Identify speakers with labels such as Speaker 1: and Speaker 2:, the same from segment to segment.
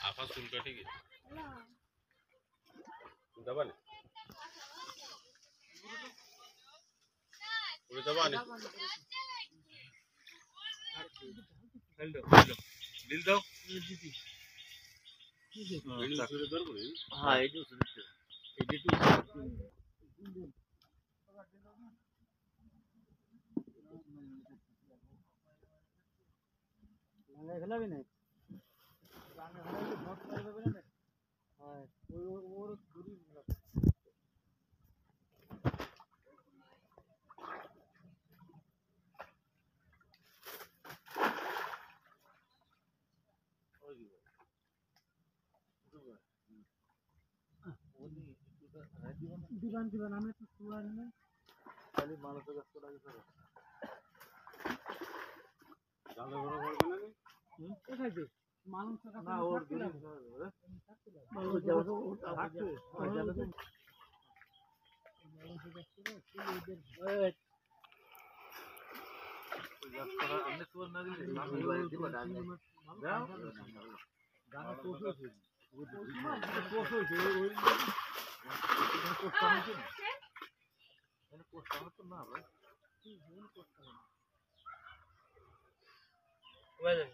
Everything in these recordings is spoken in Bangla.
Speaker 1: आपा चुल काटेगी दबाने उड़े दबाने दिल दो हाँ ये जो
Speaker 2: খেলা भी नहीं दीवान दीवान हमें तो सुआ नहीं खाली माल तो गस्ता लगे सर
Speaker 1: जाले बड़ा बड़ा बना नहीं
Speaker 2: ऐसा दे मालूम से
Speaker 1: ना और दूरी
Speaker 2: बहुत ज्यादा भागते ज्यादा तो मालूम से गस्ता इधर
Speaker 1: गस्ता अन्य सुअर ना दिले
Speaker 2: मालूम वाले दी बता दे गाना कोसो से वो कोसो से कोसो नहीं मैंने कोसो तो ना भाई वजन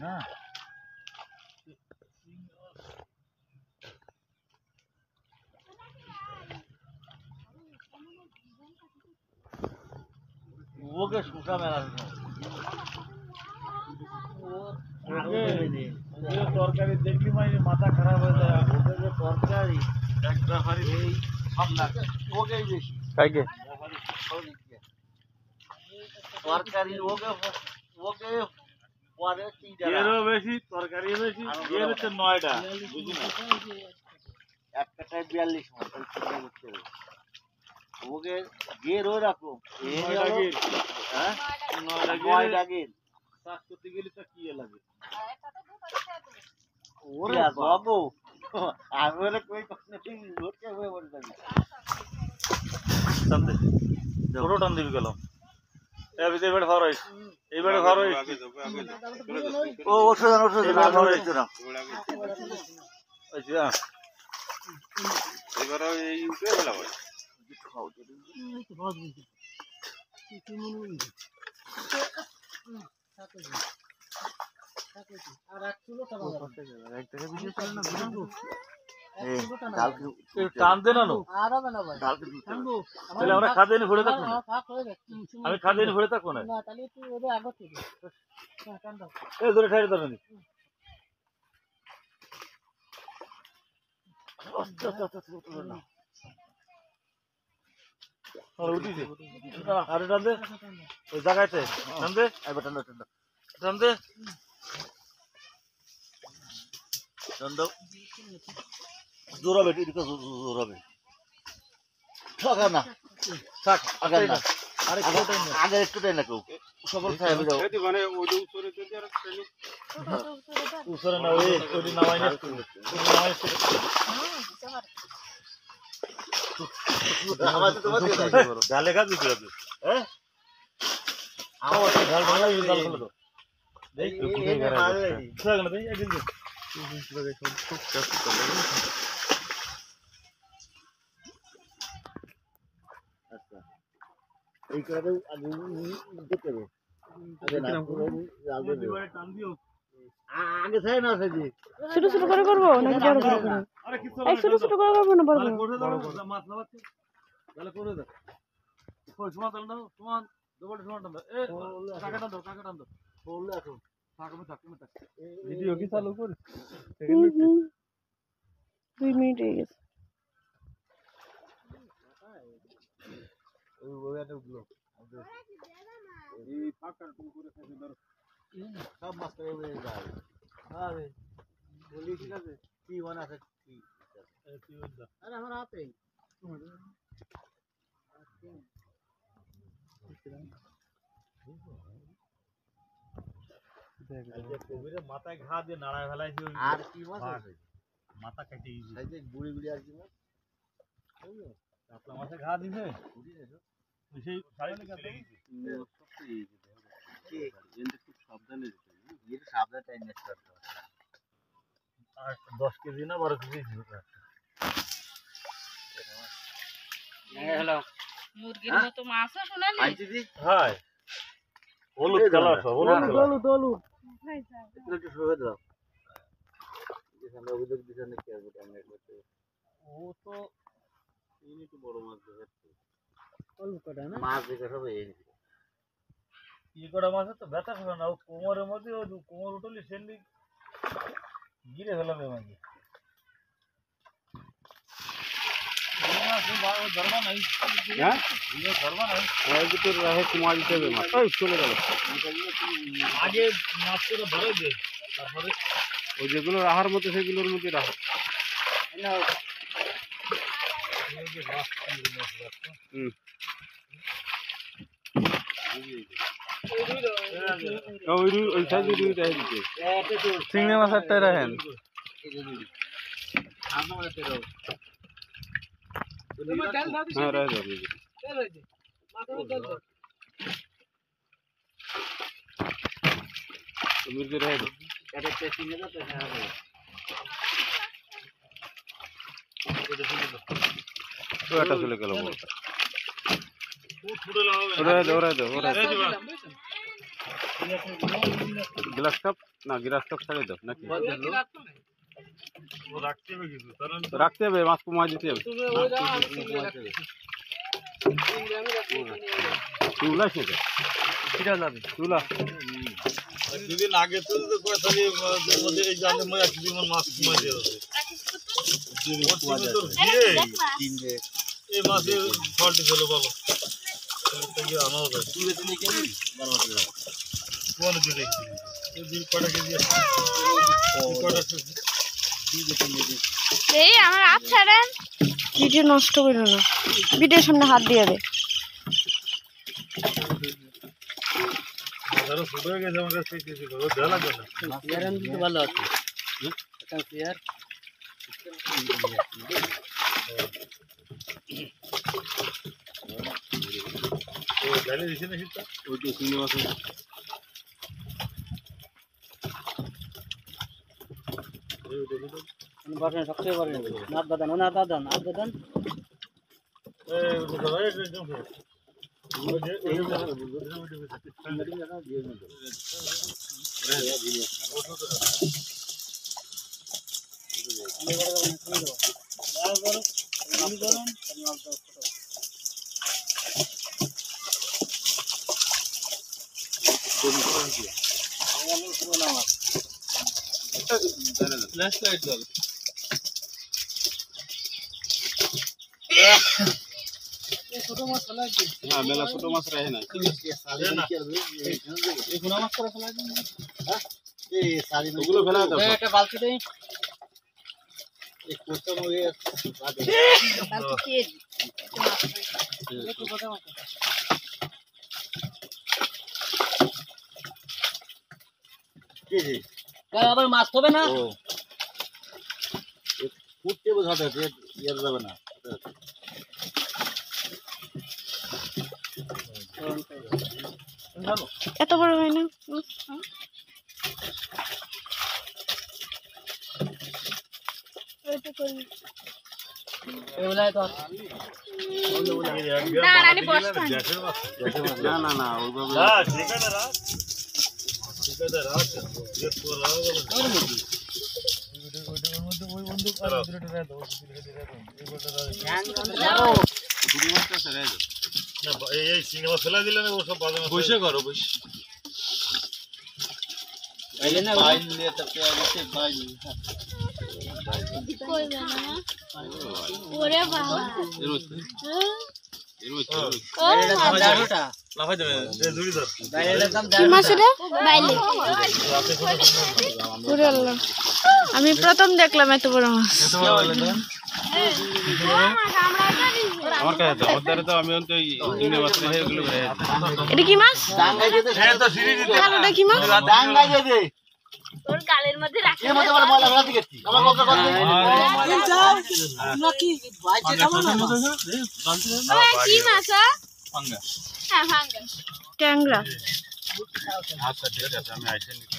Speaker 1: ना
Speaker 2: वो के सूखा मेरा ये तरकारी देखली माने माथा खराब हो যায় ওকে যে তরকারি একটা হারি এই সব না ওকে বেশি
Speaker 1: কাইকে
Speaker 2: তরকারি ওকে পরে তিনটা
Speaker 1: এরও বেশি তরকারি বেশি এর হচ্ছে 9টা বুঝি না
Speaker 2: একটায় 42 মতো চিন্তা করতে হবে ওকে গের ও রাখো এই
Speaker 1: 9টা গির
Speaker 2: হ্যাঁ
Speaker 1: 9টা গির
Speaker 2: চাষ করতে গেলে তো কি লাগে
Speaker 1: ওরে
Speaker 2: বাবু আমি বলে কই কথা ঠিক লোকে হয়ে বলে যাবে
Speaker 1: টান দে পুরো টান দিবি গেলাম এইবারে ঘর হইছে এইবারে ঘর হইছে
Speaker 2: ও ওষুধ না ধরে না
Speaker 1: আচ্ছা এবারে এই উঠে গেল ভাই
Speaker 2: খাও তো তো ভাত দিছি কি মনে আর এক কিলো এক টাকা বিশেষ করে না বুঝাবো
Speaker 1: টান দে না
Speaker 2: আর হবে না ভাই
Speaker 1: তাহলে আমরা খাদে নি ঘুরে থাকবো আমি খাদে নি ঘুরে থাকবো না
Speaker 2: না তাহলে তুই ওদের আগে থেকে টান দাও
Speaker 1: এই ধরে ঠাইরে দাও নি আর উঠিছে আরে টান দে ওই জায়গাতে টান দে
Speaker 2: আইবা টান দাও
Speaker 1: টান দে
Speaker 2: টান দাও জোরাবে এদিকে জোরাবে থাকা না থাক আগে না আগে একটু টাই না কেউ সকল খাই যাও
Speaker 1: মানে ওই যে উপরে যদি আর ট্রেনিং উপরে না ওই নামাই না নামাই
Speaker 2: আমাদের তোমার দিয়ে দাও
Speaker 1: ঢালে খাবি তুই
Speaker 2: হ্যাঁ
Speaker 1: আমার ঢাল ভালো ঢাল ভালো তো দেখ
Speaker 2: এই মারে
Speaker 1: থাক না দেখ একদিন
Speaker 2: এই করে আগে দেখতে হবে আগে না
Speaker 1: টান দিও
Speaker 2: আগে ছাই না সাজি
Speaker 3: ছোট ছোট করে করবো নাকি বড় করে করবো?
Speaker 1: আরে কিছু
Speaker 3: এই ছোট ছোট করে করবো না বড়
Speaker 1: তাহলে
Speaker 3: করে?
Speaker 1: করে দাও মাছ না বাচ্চা তাহলে করে দাও কই সমান তাহলে দাও সমান দুটো সমান টান দাও এ কাকা টান দাও
Speaker 2: বললে আসো
Speaker 1: থাক ভিডিও কি চালু করি
Speaker 3: 2 মিনিট হয়ে গেছে।
Speaker 2: ওই ওইটা উঠলো
Speaker 1: এই ফাঁকা তুমি করে খাইতে ধরো
Speaker 2: সব মাছ তো এভাবে যায় আরে বলি ঠিক আছে কি মনে আছে কি
Speaker 1: কি বলছো
Speaker 2: আরে আমার হাতেই
Speaker 1: মাথায় ঘা দিয়ে নাড়ায় ফেলাইছি
Speaker 2: আর কি মাছ আছে
Speaker 1: মাথা কেটে গেছে
Speaker 2: এই যে বুড়ি বুড়ি আর কি মাছ
Speaker 1: আপনার মাথায় ঘা দিছে সেই সাড়ে লেগে গেছে
Speaker 2: খুব সাবধানে যেতে সাবধানে টাইম নেক্সট
Speaker 1: আর 10 কেজি না 12 কেজি ছিল
Speaker 2: হ্যালো
Speaker 3: মুরগির মতো মাছও শোনালি?
Speaker 2: আইছি দি
Speaker 1: হাই হলুদ কালার সব হলুদ
Speaker 2: একটু শুয়ে দাও যে আমরা অভিযোগ দিছেন কি আসবে টাইম করতে
Speaker 1: ও তো ইনি তো বড় মাছ ধরছে
Speaker 2: অল্প কটা না মাছ দেখে সব এই
Speaker 1: কি করা মাছ তো ব্যথা করে না ও কোমরের মধ্যে ও কোমর উঠলি সেন্ডি গিরে ফেলাম মাঝে ধর্মা নাই
Speaker 2: হ্যাঁ
Speaker 1: ধর্মা নাই
Speaker 2: ওই তো রাহে কুমার দিতে হবে মাছ ওই চলে গেল
Speaker 1: আগে মাছ করে ধরে দে তারপরে
Speaker 2: ওই যেগুলো রাহার মতো সেগুলোর মধ্যে রাখো ওই সাইজে দুইটা দিতে চিংড়ি মাছ একটা রাখেন হ্যাঁ রাখ মুরগি রাখ ওটা চলে গেল গ্লাস কাপ না গ্লাস কাপ ছাড়ে দাও নাকি রাখতে হবে মাছ কমাই দিতে হবে তুলা সেটা সেটা যাবে তুলা
Speaker 1: দুদিন আগে তো মধ্যে এই জানে মই এক দিন মাছ কমাই দিয়েছে এই মাছের ফলটি ছিল ভালো আনা যায় তুলে তুলে কেমন কোন দিকে কটা কেজি
Speaker 3: এই আমার হাত ছাড়েন, ভিডিও নষ্ট করো না, ভিডিওর সামনে হাত দিয়ে দে।
Speaker 1: ছোট হয়ে গেছে আমার কাছে দেওয়া লাগবে না
Speaker 2: ভালো আছে
Speaker 1: ডালি দিছি না শীতটা
Speaker 2: ওই তো চিংড়ি মাছ বাসন সবচেয়ে বড় নাত বাদান নাত বাদান নাত বাদান
Speaker 1: ফ্ল্যাশলাইট জল ছোট মাছ লাগবে
Speaker 2: হ্যাঁ মেলা ছোট মাছ রাখে না
Speaker 1: এই গুনা মাছ করে ফেলা দিন
Speaker 2: হ্যাঁ এই সারি ওগুলো ফেলা দাও একটা বালতি দেই এই কোটা মগে
Speaker 3: বালতি কে
Speaker 2: জি আবার মাছ হবে না ও ফুটতে বোঝাতে ইয়ে যাবে না
Speaker 3: এত বড় হয় না। এটা করি
Speaker 2: না না না ওইভাবে
Speaker 1: না ঠিকানা রাখ ঠিকানা রাখ যে তোর লাগা ওইটার মধ্যে ওই বন্দুক আর দুটো রে দাও এই বলটা না এই সিনেমা ফেলা দিলে না ও সব বাজে বসে করো বসে
Speaker 2: বাইলে না বাইল নিয়ে তো পেয়ে বাইল
Speaker 4: কই না ওরে বাবা
Speaker 3: কি মাছ রে? বাইলে। ওরে আল্লাহ, আমি প্রথম দেখলাম এত বড় মাছ। এটা কি মাছ? কালোটা কি মাছ?
Speaker 4: তোর গালের মধ্যে রাখি কি মাছ? হ্যাঁ ভাঙ্গা
Speaker 3: ট্যাংরা।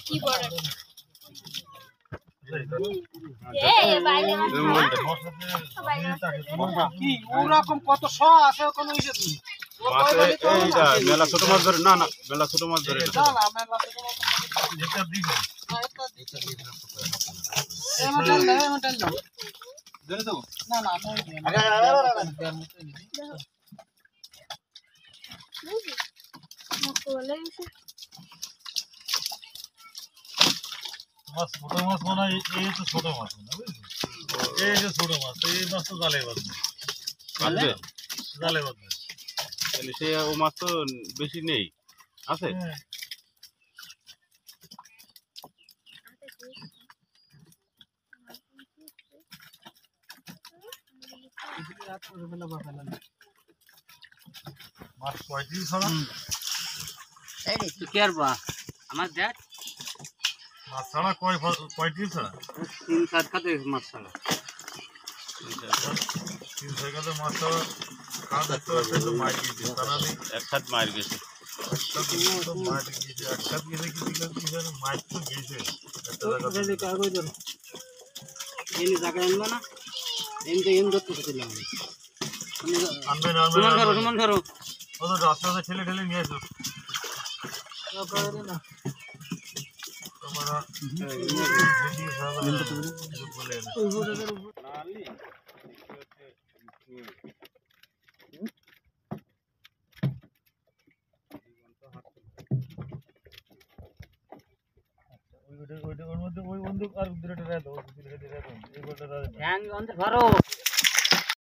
Speaker 4: কি বড় বাইরে
Speaker 5: কি ওরকম কত শ আছে কোনো ইজ্জত নেই
Speaker 6: মেলা ছোট মাছ ধরে না না মেলা ছোট মাছ ধরে
Speaker 5: না না মেলা ছোট মাছ
Speaker 1: যেটা দিবে
Speaker 5: এমন দাও ধরে দেবো না না
Speaker 1: মাছ ছোট মাছ মানে এই তো ছোট মাছ না বুঝলি এই যে ছোট মাছ এই মাছ তো জালে বাঁধবে জালে বাঁধবে
Speaker 6: তাহলে সে ও মাছ তো বেশি নেই আছে
Speaker 1: মাছ 35 ছাড়া
Speaker 5: আমার দেখ
Speaker 1: মাছ ছাড়া কয় 35 ছাড়া
Speaker 5: 3-4 খাতে মাছ ছাড়া
Speaker 1: 3 টাকাতে মাছ ছাড়া খাওয়া তো একটা তো মাছ দিতে তারা নেই
Speaker 6: এক হাত মার গেছে
Speaker 1: একটা তো মাছ দিতে একটা দিয়ে কি দিলে মাছ তো গেছে একটা জায়গা
Speaker 5: কাগজ ধর এনে জায়গা আনবা না এমতে এম ধরতে দিলাম
Speaker 1: আনবে না
Speaker 5: সমান ধরো
Speaker 1: ও তো রাস্তাতে ঠেলে ঠেলে নিয়ে আসো
Speaker 5: না
Speaker 1: তোমরা বলে ওই বন্দুক আর দুটো রে দাও এই বলটা
Speaker 5: ধরো